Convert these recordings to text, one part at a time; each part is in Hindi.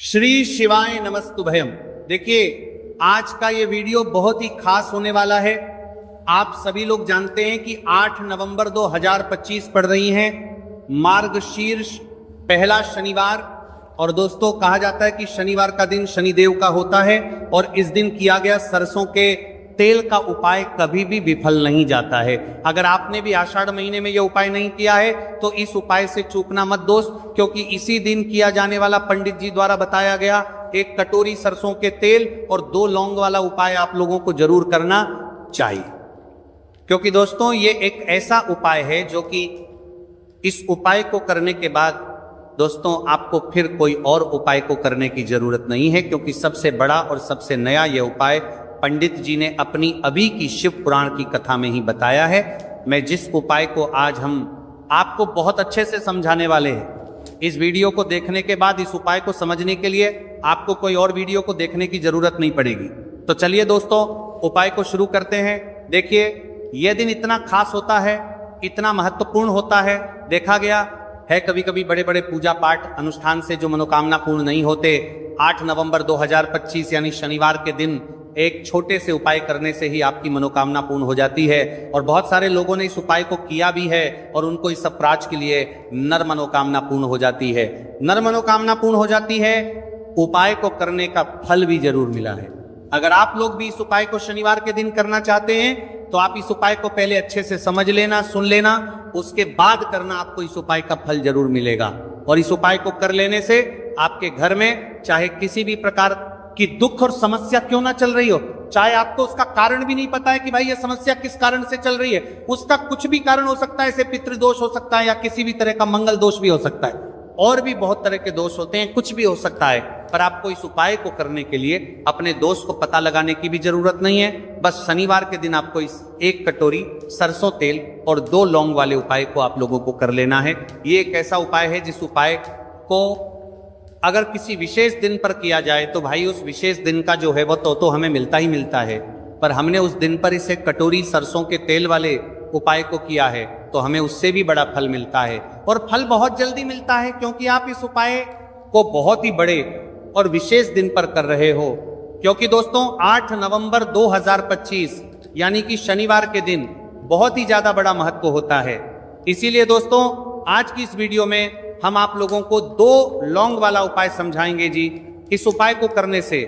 श्री शिवाय नमस्तुभयम। देखिए, आज का ये वीडियो बहुत ही खास होने वाला है। आप सभी लोग जानते हैं कि 8 नवंबर 2025 पड़ रही है, मार्गशीर्ष पहला शनिवार। और दोस्तों, कहा जाता है कि शनिवार का दिन शनिदेव का होता है और इस दिन किया गया सरसों के तेल का उपाय कभी भी विफल नहीं जाता है। अगर आपने भी आषाढ़ महीने में यह उपाय नहीं किया है तो इस उपाय से चूकना मत दोस्त, क्योंकि इसी दिन किया जाने वाला पंडित जी द्वारा बताया गया एक कटोरी सरसों के तेल और 2 लौंग वाला उपाय आप लोगों को जरूर करना चाहिए। क्योंकि दोस्तों, ये एक ऐसा उपाय है जो कि इस उपाय को करने के बाद दोस्तों आपको फिर कोई और उपाय को करने की जरूरत नहीं है, क्योंकि सबसे बड़ा और सबसे नया यह उपाय पंडित जी ने अपनी अभी की शिव पुराण की कथा में ही बताया है। मैं जिस उपाय को आज हम आपको बहुत अच्छे से समझाने वाले हैं, इस वीडियो को देखने के बाद इस उपाय को समझने के लिए आपको कोई और वीडियो को देखने की जरूरत नहीं पड़ेगी। तो चलिए दोस्तों, उपाय को शुरू करते हैं। देखिए, यह दिन इतना खास होता है, इतना महत्वपूर्ण होता है। देखा गया है कभी कभी बड़े बड़े पूजा पाठ अनुष्ठान से जो मनोकामना पूर्ण नहीं होते, 8 नवंबर 2025 यानी शनिवार के दिन एक छोटे से उपाय करने से ही आपकी मनोकामना पूर्ण हो जाती है। और बहुत सारे लोगों ने इस उपाय को किया भी है और उनको इस अपराध के लिए नर मनोकामना पूर्ण हो जाती है। नर मनोकामना पूर्ण हो जाती है, उपाय को करने का फल भी जरूर मिला है। अगर आप लोग भी इस उपाय को शनिवार के दिन करना चाहते हैं तो आप इस उपाय को पहले अच्छे से समझ लेना, सुन लेना, उसके बाद करना, आपको इस उपाय का फल जरूर मिलेगा। और इस उपाय को कर लेने से आपके घर में चाहे किसी भी प्रकार कि दुख और समस्या क्यों ना चल रही हो, चाहे आपको उसका कारण भी नहीं पता है कि भाई ये समस्या किस कारण से चल रही है, उसका कुछ भी कारण हो सकता है, जैसे पितृदोष हो सकता है या किसी भी तरह का मंगल दोष भी हो सकता है, और भी बहुत तरह के दोष होते हैं, कुछ भी हो सकता है। पर आपको इस उपाय को करने के लिए अपने दोष को पता लगाने की भी जरूरत नहीं है। बस शनिवार के दिन आपको इस 1 कटोरी सरसों तेल और 2 लौंग वाले उपाय को आप लोगों को कर लेना है। ये एक ऐसा उपाय है जिस उपाय को अगर किसी विशेष दिन पर किया जाए तो भाई उस विशेष दिन का जो है वो तो हमें मिलता ही मिलता है। पर हमने उस दिन पर इसे कटोरी सरसों के तेल वाले उपाय को किया है तो हमें उससे भी बड़ा फल मिलता है, और फल बहुत जल्दी मिलता है, क्योंकि आप इस उपाय को बहुत ही बड़े और विशेष दिन पर कर रहे हो। क्योंकि दोस्तों, 8 नवंबर 2025 यानी कि शनिवार के दिन बहुत ही ज्यादा बड़ा महत्व होता है। इसीलिए दोस्तों, आज की इस वीडियो में हम आप लोगों को 2 लौंग वाला उपाय समझाएंगे जी। इस उपाय को करने से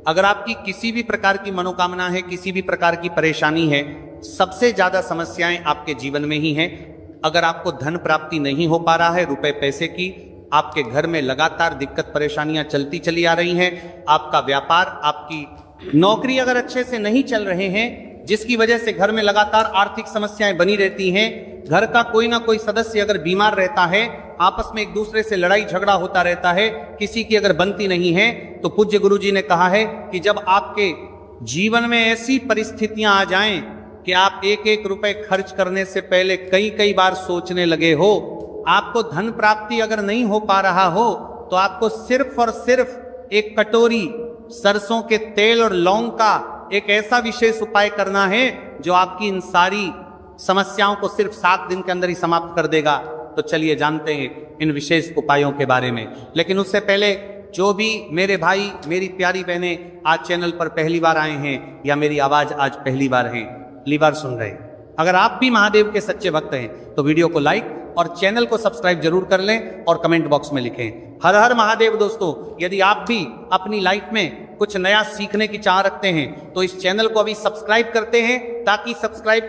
अगर आपकी किसी भी प्रकार की मनोकामना है, किसी भी प्रकार की परेशानी है, सबसे ज्यादा समस्याएं आपके जीवन में ही हैं। अगर आपको धन प्राप्ति नहीं हो पा रहा है, रुपए पैसे की, आपके घर में लगातार दिक्कत परेशानियां चलती चली आ रही हैं, आपका व्यापार, आपकी नौकरी अगर अच्छे से नहीं चल रहे हैं, जिसकी वजह से घर में लगातार आर्थिक समस्याएं बनी रहती हैं, घर का कोई ना कोई सदस्य अगर बीमार रहता है, आपस में एक दूसरे से लड़ाई झगड़ा होता रहता है, किसी की अगर बनती नहीं है, तो पूज्य गुरु जी ने कहा है कि जब आपके जीवन में ऐसी परिस्थितियां आ जाएं कि आप 1-1 रुपए खर्च करने से पहले कई बार सोचने लगे हो, आपको धन प्राप्ति अगर नहीं हो पा रहा हो, तो आपको सिर्फ और सिर्फ 1 कटोरी सरसों के तेल और लौंग का एक ऐसा विशेष उपाय करना है जो आपकी इन सारी समस्याओं को सिर्फ 7 दिन के अंदर ही समाप्त कर देगा। तो चलिए जानते हैं इन विशेष उपायों के बारे में। लेकिन उससे पहले जो भी मेरे भाई, मेरी प्यारी बहनें आज चैनल पर पहली बार आए हैं या मेरी आवाज आज पहली बार सुन रहे हैं, अगर आप भी महादेव के सच्चे भक्त हैं तो वीडियो को लाइक और चैनल को सब्सक्राइब जरूर कर लें और कमेंट बॉक्स में लिखें हर हर महादेव। दोस्तों, यदि आप भी अपनी लाइफ में कुछ नया सीखने की चाह रखते हैं तो इस चैनल को अभी सब्सक्राइब करते हैं, ताकि सब्सक्राइब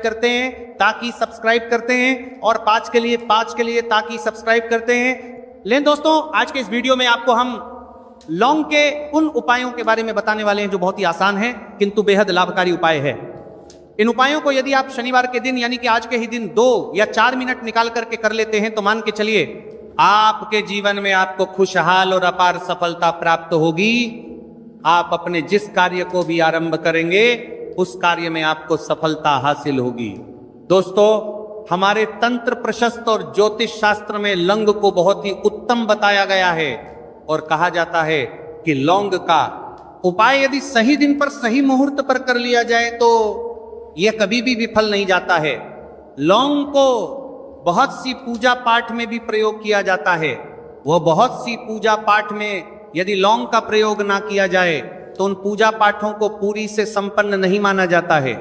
करते हैं और 5 के लिए ताकि सब्सक्राइब करते हैं। लेकिन दोस्तों, आज के इस वीडियो में आपको हम लौंग के उन उपायों के बारे में बताने वाले हैं जो बहुत ही आसान है किंतु बेहद लाभकारी उपाय है। इन उपायों को यदि आप शनिवार के दिन यानी कि आज के ही दिन 2 या 4 मिनट निकाल करके कर लेते हैं तो मान के चलिए आपके जीवन में आपको खुशहाल और अपार सफलता प्राप्त होगी। आप अपने जिस कार्य को भी आरंभ करेंगे उस कार्य में आपको सफलता हासिल होगी। दोस्तों, हमारे तंत्र प्रशस्त और ज्योतिष शास्त्र में लौंग को बहुत ही उत्तम बताया गया है और कहा जाता है कि लौंग का उपाय यदि सही दिन पर सही मुहूर्त पर कर लिया जाए तो यह कभी भी विफल नहीं जाता है। लौंग को बहुत सी पूजा पाठ में भी प्रयोग किया जाता है। वह बहुत सी पूजा पाठ में यदि लौंग का प्रयोग ना किया जाए तो उन पूजा पाठों को पूरी से संपन्न नहीं माना जाता है।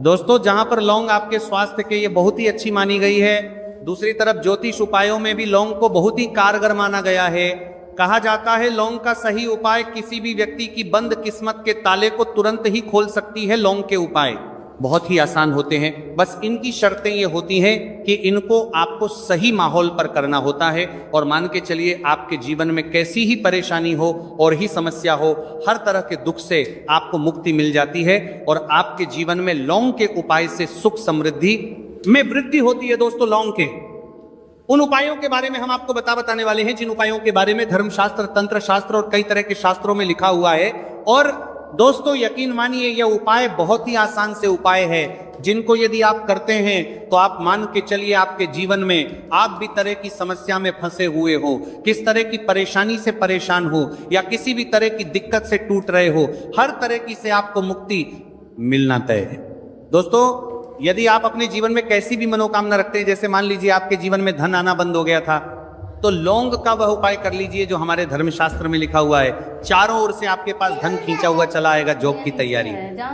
दोस्तों, जहां पर लौंग आपके स्वास्थ्य के लिए बहुत ही अच्छी मानी गई है, दूसरी तरफ ज्योतिष उपायों में भी लौंग को बहुत ही कारगर माना गया है। कहा जाता है लौंग का सही उपाय किसी भी व्यक्ति की बंद किस्मत के ताले को तुरंत ही खोल सकती है। लौंग के उपाय बहुत ही आसान होते हैं, बस इनकी शर्तें ये होती हैं कि इनको आपको सही माहौल पर करना होता है। और मान के चलिए आपके जीवन में कैसी ही परेशानी हो और ही समस्या हो, हर तरह के दुख से आपको मुक्ति मिल जाती है और आपके जीवन में लौंग के उपाय से सुख समृद्धि में वृद्धि होती है। दोस्तों, लौंग के उन उपायों के बारे में हम आपको बताने वाले हैं जिन उपायों के बारे में धर्मशास्त्र, तंत्र शास्त्र और कई तरह के शास्त्रों में लिखा हुआ है। और दोस्तों, यकीन मानिए यह उपाय बहुत ही आसान से उपाय है, जिनको यदि आप करते हैं तो आप मान के चलिए आपके जीवन में आप भी तरह की समस्या में फंसे हुए हो, किस तरह की परेशानी से परेशान हो या किसी भी तरह की दिक्कत से टूट रहे हो, हर तरह की से आपको मुक्ति मिलना तय है। दोस्तों, यदि आप अपने जीवन में कैसी भी मनोकामना रखते हैं, जैसे मान लीजिए आपके जीवन में धन आना बंद हो गया था, तो लौंग का वह उपाय कर लीजिए जो हमारे धर्मशास्त्र में लिखा हुआ है। चारों ओर से आपके पास धन खींचा हुआ चला आएगा। जॉब की तैयारी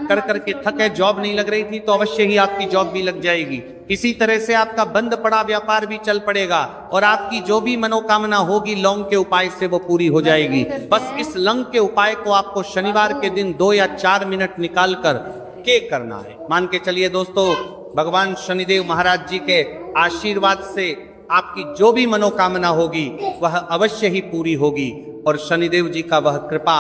कर करके थक है, जॉब नहीं लग रही थी तो अवश्य ही आपकी जॉब भी लग जाएगी। इसी तरह से आपका बंद पड़ा व्यापार भी चल पड़ेगा और आपकी जो भी मनोकामना होगी लौंग के उपाय से वो पूरी हो जाएगी। बस इस लौंग के उपाय को आपको शनिवार के दिन 2 या 4 मिनट निकाल कर के करना है। मान के चलिए दोस्तों, भगवान शनिदेव महाराज जी के आशीर्वाद से आपकी जो भी मनोकामना होगी वह अवश्य ही पूरी होगी और शनिदेव जी का वह कृपा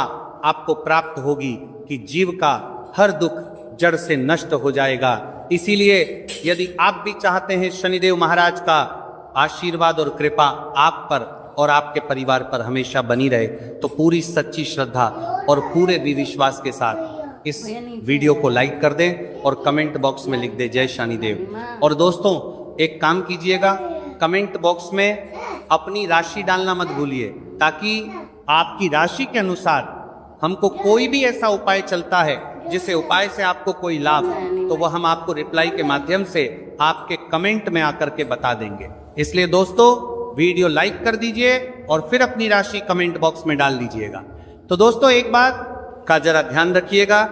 आपको प्राप्त होगी कि जीव का हर दुख जड़ से नष्ट हो जाएगा। इसीलिए यदि आप भी चाहते हैं शनिदेव महाराज का आशीर्वाद और कृपा आप पर और आपके परिवार पर हमेशा बनी रहे, तो पूरी सच्ची श्रद्धा और पूरे विश्वास के साथ इस वीडियो को लाइक कर दें और कमेंट बॉक्स में लिख दें जय शनिदेव। और दोस्तों, एक काम कीजिएगा, कमेंट बॉक्स में अपनी राशि डालना मत भूलिए, ताकि आपकी राशि के अनुसार हमको कोई भी ऐसा उपाय चलता है जिसे उपाय से आपको कोई लाभ, तो वह हम आपको रिप्लाई के माध्यम से आपके कमेंट में आकर के बता देंगे। इसलिए दोस्तों, वीडियो लाइक कर दीजिए और फिर अपनी राशि कमेंट बॉक्स में डाल दीजिएगा। तो दोस्तों, एक बात का जरा ध्यान रखिएगा,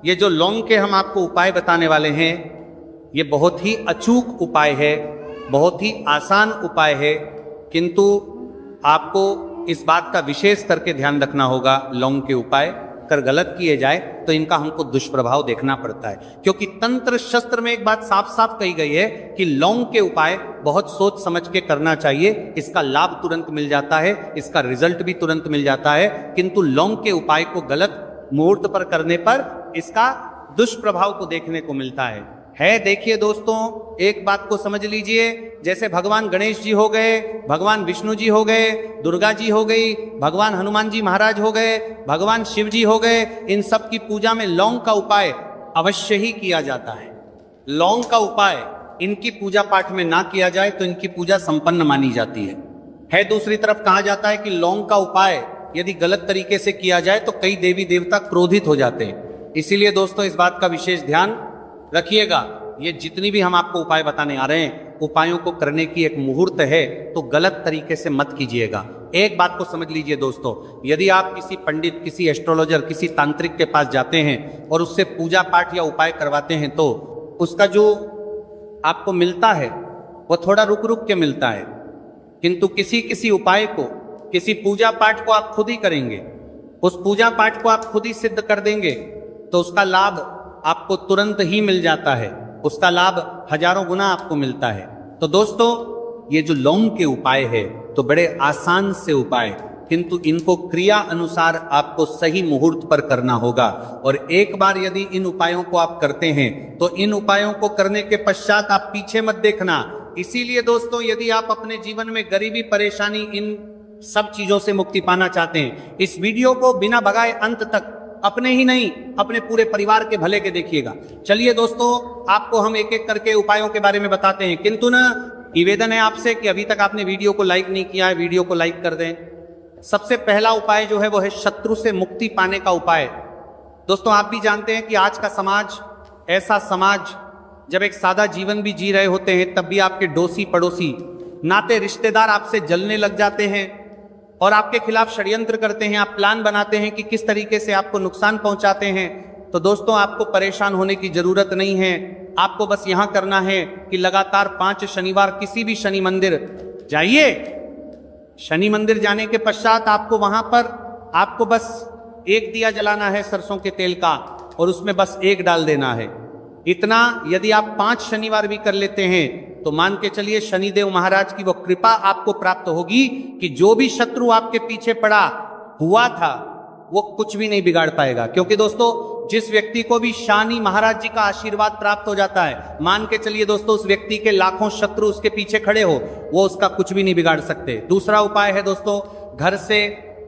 ये जो लौंग के हम आपको उपाय बताने वाले हैं ये बहुत ही अचूक उपाय है, बहुत ही आसान उपाय है, किंतु आपको इस बात का विशेष करके ध्यान रखना होगा। लौंग के उपाय कर गलत किए जाए तो इनका हमको दुष्प्रभाव देखना पड़ता है, क्योंकि तंत्र शास्त्र में एक बात साफ साफ कही गई है कि लौंग के उपाय बहुत सोच समझ के करना चाहिए। इसका लाभ तुरंत मिल जाता है, इसका रिजल्ट भी तुरंत मिल जाता है, किंतु लौंग के उपाय को गलत मुहूर्त पर करने पर इसका दुष्प्रभाव को देखने को मिलता है। देखिए दोस्तों, एक बात को समझ लीजिए, जैसे भगवान गणेश जी हो गए, भगवान विष्णु जी हो गए, दुर्गा जी हो गई, भगवान हनुमान जी महाराज हो गए, भगवान शिव जी हो गए, इन सब की पूजा में लौंग का उपाय अवश्य ही किया जाता है। लौंग का उपाय इनकी पूजा पाठ में ना किया जाए तो इनकी पूजा संपन्न मानी जाती है। दूसरी तरफ कहा जाता है कि लौंग का उपाय यदि गलत तरीके से किया जाए तो कई देवी देवता क्रोधित हो जाते हैं। इसीलिए दोस्तों, इस बात का विशेष ध्यान रखिएगा। ये जितनी भी हम आपको उपाय बताने आ रहे हैं, उपायों को करने की एक मुहूर्त है, तो गलत तरीके से मत कीजिएगा। एक बात को समझ लीजिए दोस्तों, यदि आप किसी पंडित, किसी एस्ट्रोलॉजर, किसी तांत्रिक के पास जाते हैं और उससे पूजा पाठ या उपाय करवाते हैं, तो उसका जो आपको मिलता है वह थोड़ा रुक रुक के मिलता है, किंतु किसी किसी उपाय को, किसी पूजा पाठ को आप खुद ही करेंगे, उस पूजा पाठ को आप खुद ही सिद्ध कर देंगे, तो उसका लाभ आपको तुरंत ही मिल जाता है, उसका लाभ हजारों गुना आपको मिलता है। तो दोस्तों, ये जो लौंग के उपाय है तो बड़े आसान से उपाय, किंतु इनको क्रिया अनुसार आपको सही मुहूर्त पर करना होगा। और एक बार यदि इन उपायों को आप करते हैं तो इन उपायों को करने के पश्चात आप पीछे मत देखना। इसीलिए दोस्तों, यदि आप अपने जीवन में गरीबी, परेशानी, इन सब चीजों से मुक्ति पाना चाहते हैं, इस वीडियो को बिना भगाए अंत तक अपने ही नहीं अपने पूरे परिवार के भले के देखिएगा। चलिए दोस्तों, आपको हम एक एक करके उपायों के बारे में बताते हैं, किंतु ना निवेदन है आपसे कि अभी तक आपने वीडियो को लाइक नहीं किया है, वीडियो को लाइक कर दें। सबसे पहला उपाय जो है वो है शत्रु से मुक्ति पाने का उपाय। दोस्तों, आप भी जानते हैं कि आज का समाज ऐसा समाज, जब एक सादा जीवन भी जी रहे होते हैं तब भी आपके डोसी पड़ोसी, नाते रिश्तेदार आपसे जलने लग जाते हैं, और आपके खिलाफ षड्यंत्र करते हैं, आप प्लान बनाते हैं कि किस तरीके से आपको नुकसान पहुंचाते हैं, तो दोस्तों आपको परेशान होने की जरूरत नहीं है। आपको बस यहां करना है कि लगातार 5 शनिवार किसी भी शनि मंदिर जाइए। शनि मंदिर जाने के पश्चात आपको वहां पर आपको बस एक दिया जलाना है सरसों के तेल का, और उसमें बस एक डाल देना है। इतना यदि आप 5 शनिवार भी कर लेते हैं तो मान के चलिए शनिदेव महाराज की वो कृपा आपको प्राप्त होगी कि जो भी शत्रु आपके पीछे पड़ा हुआ था वो कुछ भी नहीं बिगाड़ पाएगा। क्योंकि दोस्तों जिस व्यक्ति को भी शनि महाराज जी का आशीर्वाद प्राप्त हो जाता है, मान के चलिए दोस्तों उस व्यक्ति के लाखों शत्रु उसके पीछे खड़े हो, वो उसका कुछ भी नहीं बिगाड़ सकते। दूसरा उपाय है दोस्तों, घर से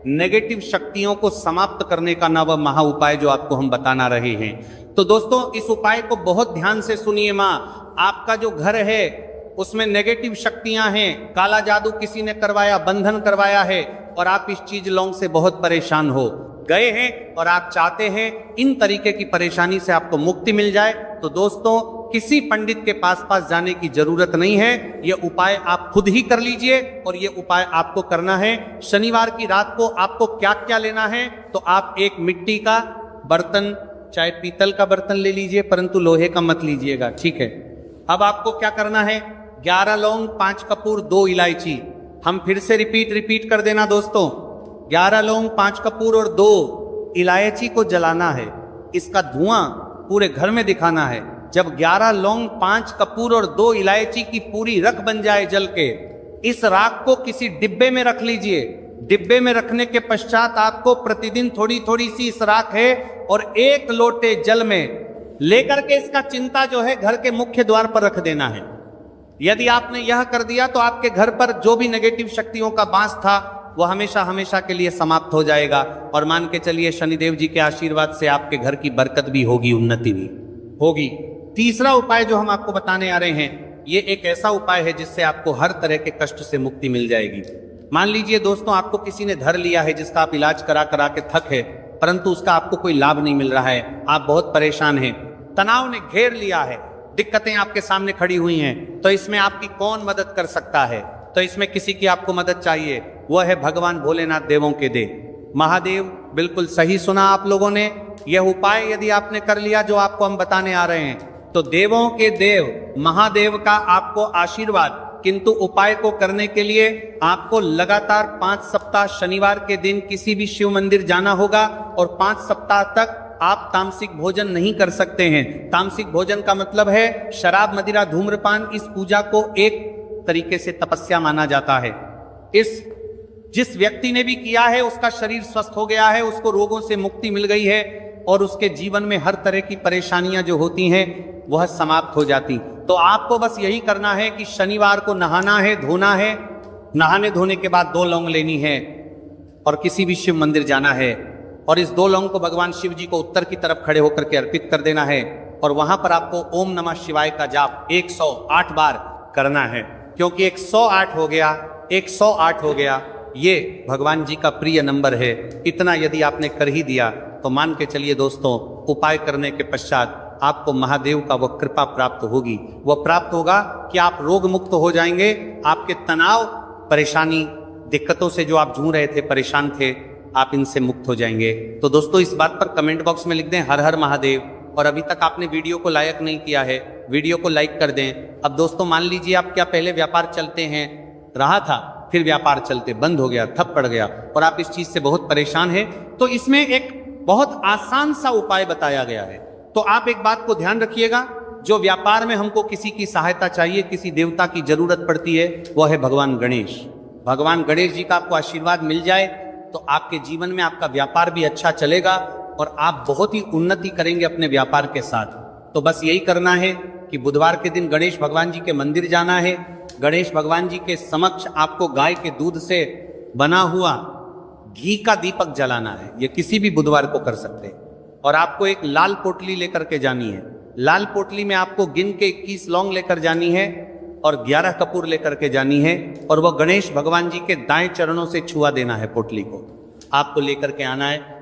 नेगेटिव शक्तियों को समाप्त करने का नव महा उपाय जो आपको हम बताना रहे हैं। तो दोस्तों इस उपाय को बहुत ध्यान से सुनिए। माँ, आपका जो घर है उसमें नेगेटिव शक्तियां हैं, काला जादू किसी ने करवाया, बंधन करवाया है, और आप इस चीज लॉन्ग से बहुत परेशान हो गए हैं और आप चाहते हैं इन तरीके की परेशानी से आपको मुक्ति मिल जाए, तो दोस्तों किसी पंडित के पास जाने की जरूरत नहीं है। यह उपाय आप खुद ही कर लीजिए, और यह उपाय आपको करना है। शनिवार की रात को आपको क्या क्या लेना है, तो आप एक मिट्टी का बर्तन, चाहे पीतल का बर्तन ले लीजिए, परंतु लोहे का मत लीजिएगा, ठीक है। अब आपको क्या करना है, 11 लौंग, 5 कपूर, 2 इलायची। हम फिर से रिपीट कर देना दोस्तों, 11 लौंग, 5 कपूर और 2 इलायची को जलाना है। इसका धुआं पूरे घर में दिखाना है। जब 11 लौंग, 5 कपूर और 2 इलायची की पूरी रख बन जाए जल के, इस राख को किसी डिब्बे में रख लीजिए। डिब्बे में रखने के पश्चात आपको प्रतिदिन थोड़ी थोड़ी सी इस राख है और 1 लोटे जल में लेकर के इसका चिंता जो है घर के मुख्य द्वार पर रख देना है। यदि आपने यह कर दिया तो आपके घर पर जो भी नेगेटिव शक्तियों का बांस था वो हमेशा हमेशा के लिए समाप्त हो जाएगा, और मान के चलिए शनिदेव जी के आशीर्वाद से आपके घर की बरकत भी होगी, उन्नति भी होगी। तीसरा उपाय जो हम आपको बताने आ रहे हैं, ये एक ऐसा उपाय है जिससे आपको हर तरह के कष्ट से मुक्ति मिल जाएगी। मान लीजिए दोस्तों आपको किसी ने धर लिया है जिसका आप इलाज करा करा के थक है, परंतु उसका आपको कोई लाभ नहीं मिल रहा है, आप बहुत परेशान हैं, तनाव ने घेर लिया है, दिक्कतें आपके सामने खड़ी हुई हैं, तो इसमें आपकी कौन मदद कर सकता है? तो इसमें किसी की आपको मदद चाहिए, वह है भगवान भोलेनाथ, देवों के देव महादेव। बिल्कुल सही सुना आप लोगों ने। यह उपाय यदि आपने कर लिया जो आपको हम बताने आ रहे हैं, तो देवों के देव महादेव का आपको आशीर्वाद। किंतु उपाय को करने के लिए आपको लगातार 5 सप्ताह शनिवार के दिन किसी भी शिव मंदिर जाना होगा, और 5 सप्ताह तक आप तामसिक भोजन नहीं कर सकते हैं। तामसिक भोजन का मतलब है शराब, मदिरा, धूम्रपान। इस पूजा को एक तरीके से तपस्या माना जाता है। जिस व्यक्ति ने भी किया है उसका शरीर स्वस्थ हो गया है, उसको रोगों से मुक्ति मिल गई है, और उसके जीवन में हर तरह की परेशानियां जो होती हैं वह समाप्त हो जाती। तो आपको बस यही करना है कि शनिवार को नहाना है, धोना है, नहाने धोने के बाद 2 लौंग लेनी है और किसी भी शिव मंदिर जाना है, और इस 2 लौंग को भगवान शिव जी को उत्तर की तरफ खड़े होकर के अर्पित कर देना है, और वहां पर आपको ओम नमः शिवाय का जाप 108 बार करना है। क्योंकि 108 हो गया, 108 हो गया, ये भगवान जी का प्रिय नंबर है। इतना यदि आपने कर ही दिया तो मान के चलिए दोस्तों, उपाय करने के पश्चात आपको महादेव का वह कृपा प्राप्त होगी। वह प्राप्त होगा कि आप रोग मुक्त हो जाएंगे। आपके तनाव, परेशानी, दिक्कतों से जो आप जूझ रहे थे, परेशान थे, आप इनसे मुक्त हो जाएंगे। तो दोस्तों इस बात पर कमेंट बॉक्स में लिख दें हर हर महादेव, और अभी तक आपने वीडियो को लाइक नहीं किया है, वीडियो को लाइक कर दें। अब दोस्तों मान लीजिए आप क्या पहले व्यापार चलते हैं रहा था, फिर व्यापार चलते बंद हो गया, ठप पड़ गया, और आप इस चीज से बहुत परेशान हैं, तो इसमें एक बहुत आसान सा उपाय बताया गया है। तो आप एक बात को ध्यान रखिएगा, जो व्यापार में हमको किसी की सहायता चाहिए, किसी देवता की जरूरत पड़ती है, वह है भगवान गणेश। भगवान गणेश जी का आपको आशीर्वाद मिल जाए तो आपके जीवन में आपका व्यापार भी अच्छा चलेगा और आप बहुत ही उन्नति करेंगे अपने व्यापार के साथ। तो बस यही करना है कि बुधवार के दिन गणेश भगवान जी के मंदिर जाना है। गणेश भगवान जी के समक्ष आपको गाय के दूध से बना हुआ घी का दीपक जलाना है। ये किसी भी बुधवार को कर सकते हैं। और आपको एक लाल पोटली लेकर के जानी है। लाल पोटली में आपको गिन के 21 लौंग लेकर जानी है और 11 कपूर लेकर के जानी है, और वह गणेश भगवान जी के दाएं चरणों से छुआ देना है। पोटली को आपको लेकर के आना है।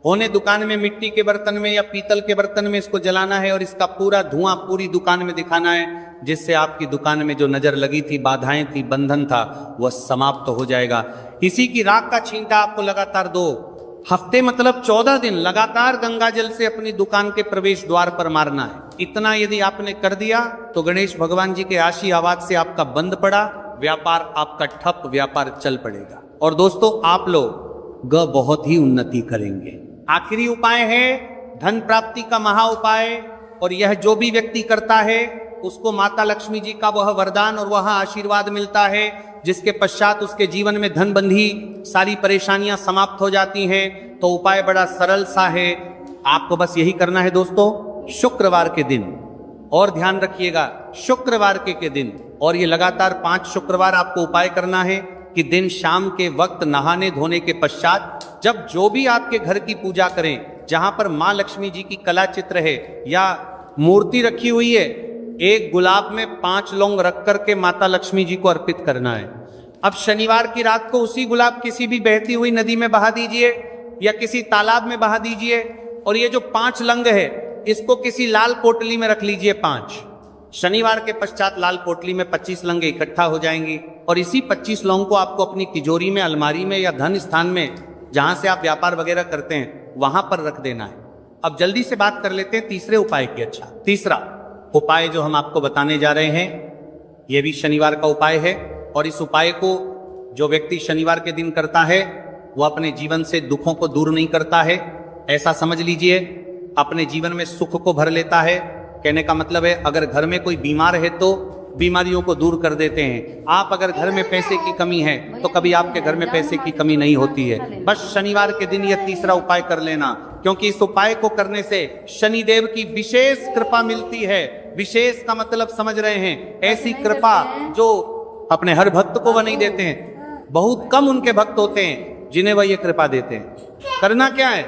होने दुकान में मिट्टी के बर्तन में या पीतल के बर्तन में इसको जलाना है, और इसका पूरा धुआं पूरी दुकान में दिखाना है, जिससे आपकी दुकान में जो नजर लगी थी, बाधाएं थी, बंधन था, वह समाप्त हो जाएगा। इसी की राख का छींटा आपको लगातार 2 हफ्ते मतलब 14 दिन लगातार गंगा जल से अपनी दुकान के प्रवेश द्वार पर मारना है। इतना यदि आपने कर दिया तो गणेश भगवान जी के आशी आवाज से आपका बंद पड़ा, व्यापार आपका ठप, व्यापार चल पड़ेगा। और दोस्तों आप लोग बहुत ही उन्नति करेंगे। आखिरी उपाय है धन प्राप्ति का महा उपाय, और यह जो भी व्यक्ति करता है उसको माता लक्ष्मी जी का वह वरदान और वह आशीर्वाद मिलता है, जिसके पश्चात उसके जीवन में धन बंधी सारी परेशानियां समाप्त हो जाती हैं। तो उपाय बड़ा सरल सा है, आपको बस यही करना है दोस्तों, शुक्रवार के दिन, और ध्यान रखिएगा शुक्रवार के दिन, और ये लगातार 5 शुक्रवार आपको उपाय करना है कि दिन शाम के वक्त नहाने धोने के पश्चात जब जो भी आपके घर की पूजा करें, जहां पर मां लक्ष्मी जी की कला चित्र है या मूर्ति रखी हुई है, एक गुलाब में 5 लौंग रख करके माता लक्ष्मी जी को अर्पित करना है। अब शनिवार की रात को उसी गुलाब किसी भी बहती हुई नदी में बहा दीजिए या किसी तालाब में बहा दीजिए, और ये जो 5 लंग है इसको किसी लाल पोटली में रख लीजिए 5। शनिवार के पश्चात लाल पोटली में 25 लंगे इकट्ठा हो जाएंगी, और इसी 25 लौंग को आपको अपनी तिजोरी में, अलमारी में या धन स्थान में जहां से आप व्यापार वगैरह करते हैं वहां पर रख देना है। अब जल्दी से बात कर लेते हैं तीसरे उपाय की। अच्छा, तीसरा उपाय जो हम आपको बताने जा रहे हैं यह भी शनिवार का उपाय है, और इस उपाय को जो व्यक्ति शनिवार के दिन करता है वो अपने जीवन से दुखों को दूर नहीं करता है, ऐसा समझ लीजिए, अपने जीवन में सुख को भर लेता है। कहने का मतलब है अगर घर में कोई बीमार है तो बीमारियों को दूर कर देते हैं। आप अगर घर में पैसे की कमी है तो कभी आपके घर में पैसे की कमी नहीं होती है। बस शनिवार के दिन यह तीसरा उपाय कर लेना, क्योंकि इस उपाय को करने से शनिदेव की विशेष कृपा मिलती है। विशेष का मतलब समझ रहे हैं, ऐसी कृपा जो अपने हर भक्त को वह नहीं देते हैं, बहुत कम उनके भक्त होते हैं जिन्हें वह ये कृपा देते हैं। करना क्या है,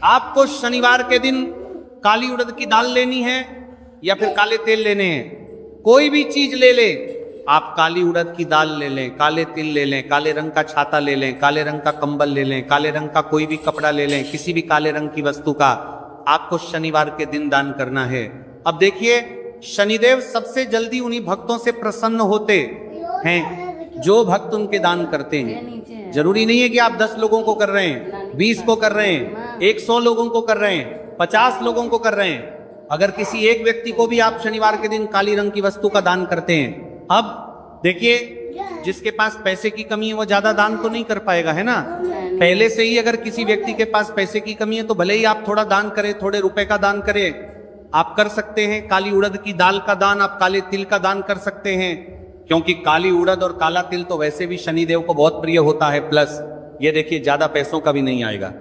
आपको शनिवार के दिन काली उड़द की दाल लेनी है या फिर काले तेल लेने हैं, कोई भी चीज ले ले, आप काली उड़द की दाल ले लें, काले तिल ले लें, काले रंग का छाता ले लें, काले रंग का कंबल ले लें, काले रंग का कोई भी कपड़ा ले लें, किसी भी काले रंग की वस्तु का आपको शनिवार के दिन दान करना है। अब देखिए, शनिदेव सबसे जल्दी उन्हीं भक्तों से प्रसन्न होते हैं जो भक्त उनके दान करते हैं। जरूरी नहीं है कि आप 10 लोगों को कर रहे हैं, 20 को कर रहे हैं, 100 लोगों को कर रहे हैं, 50 लोगों को कर रहे हैं। अगर किसी एक व्यक्ति को भी आप शनिवार के दिन काली रंग की वस्तु का दान करते हैं, अब देखिए, जिसके पास पैसे की कमी है वो ज्यादा दान तो नहीं कर पाएगा, है ना। पहले से ही अगर किसी व्यक्ति के पास पैसे की कमी है तो भले ही आप थोड़ा दान करें, थोड़े रुपए का दान करें, आप कर सकते हैं। काली उड़द की दाल का दान, आप काले तिल का दान कर सकते हैं, क्योंकि काली उड़द और काला तिल तो वैसे भी शनिदेव को बहुत प्रिय होता है। प्लस ये देखिए, ज्यादा पैसों का भी नहीं आएगा,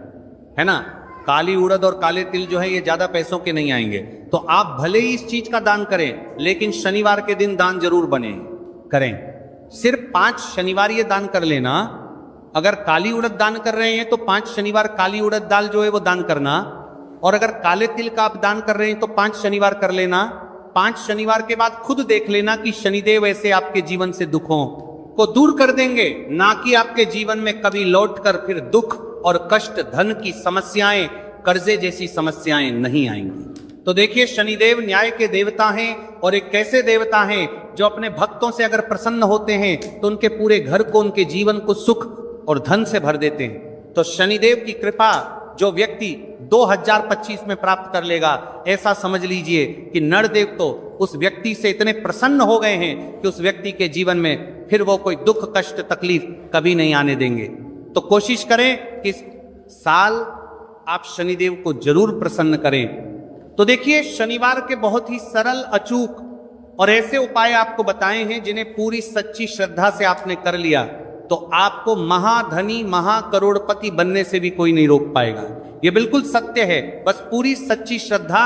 है ना। काली उड़द और काले तिल जो है ये ज्यादा पैसों के नहीं आएंगे। तो आप भले ही इस चीज का दान करें, लेकिन शनिवार के दिन दान जरूर करें। सिर्फ 5 शनिवार ये दान कर लेना। अगर काली उड़द दान कर रहे हैं तो 5 शनिवार काली उड़द दाल जो है वो दान करना, और अगर काले तिल का आप दान कर रहे हैं तो 5 शनिवार कर लेना। 5 शनिवार के बाद खुद देख लेना कि शनिदेव ऐसे आपके जीवन से दुखों को दूर कर देंगे, ना कि आपके जीवन में कभी लौटकर फिर दुख और कष्ट, धन की समस्याएं, कर्जे जैसी समस्याएं नहीं आएंगी। तो देखिए, शनिदेव न्याय के देवता हैं, और एक कैसे देवता हैं जो अपने भक्तों से अगर प्रसन्न होते हैं तो उनके पूरे घर को, उनके जीवन को सुख और धन से भर देते हैं। तो शनिदेव की कृपा जो व्यक्ति 2025 में प्राप्त कर लेगा, ऐसा समझ लीजिए कि नरदेव तो उस व्यक्ति से इतने प्रसन्न हो गए हैं कि उस व्यक्ति के जीवन में फिर वो कोई दुख, कष्ट, तकलीफ कभी नहीं आने देंगे। तो कोशिश करें कि इस साल आप शनिदेव को जरूर प्रसन्न करें। तो देखिए, शनिवार के बहुत ही सरल, अचूक और ऐसे उपाय आपको बताए हैं जिन्हें पूरी सच्ची श्रद्धा से आपने कर लिया तो आपको महाधनी, महाकरोड़पति बनने से भी कोई नहीं रोक पाएगा। ये बिल्कुल सत्य है। बस पूरी सच्ची श्रद्धा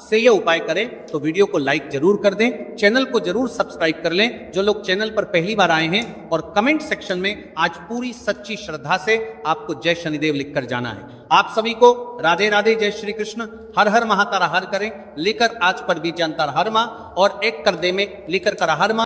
से ये उपाय करें। तो वीडियो को लाइक जरूर कर दें, चैनल को जरूर सब्सक्राइब कर लें जो लोग चैनल पर पहली बार आए हैं, और कमेंट सेक्शन में आज पूरी सच्ची श्रद्धा से आपको जय शनिदेव लिखकर जाना है। आप सभी को राधे राधे, जय श्री कृष्ण। हर हर महातारा हर करें, लेकर आज पर भी जानता हर माँ, और एक कर दे में लेकर कर हर माँ।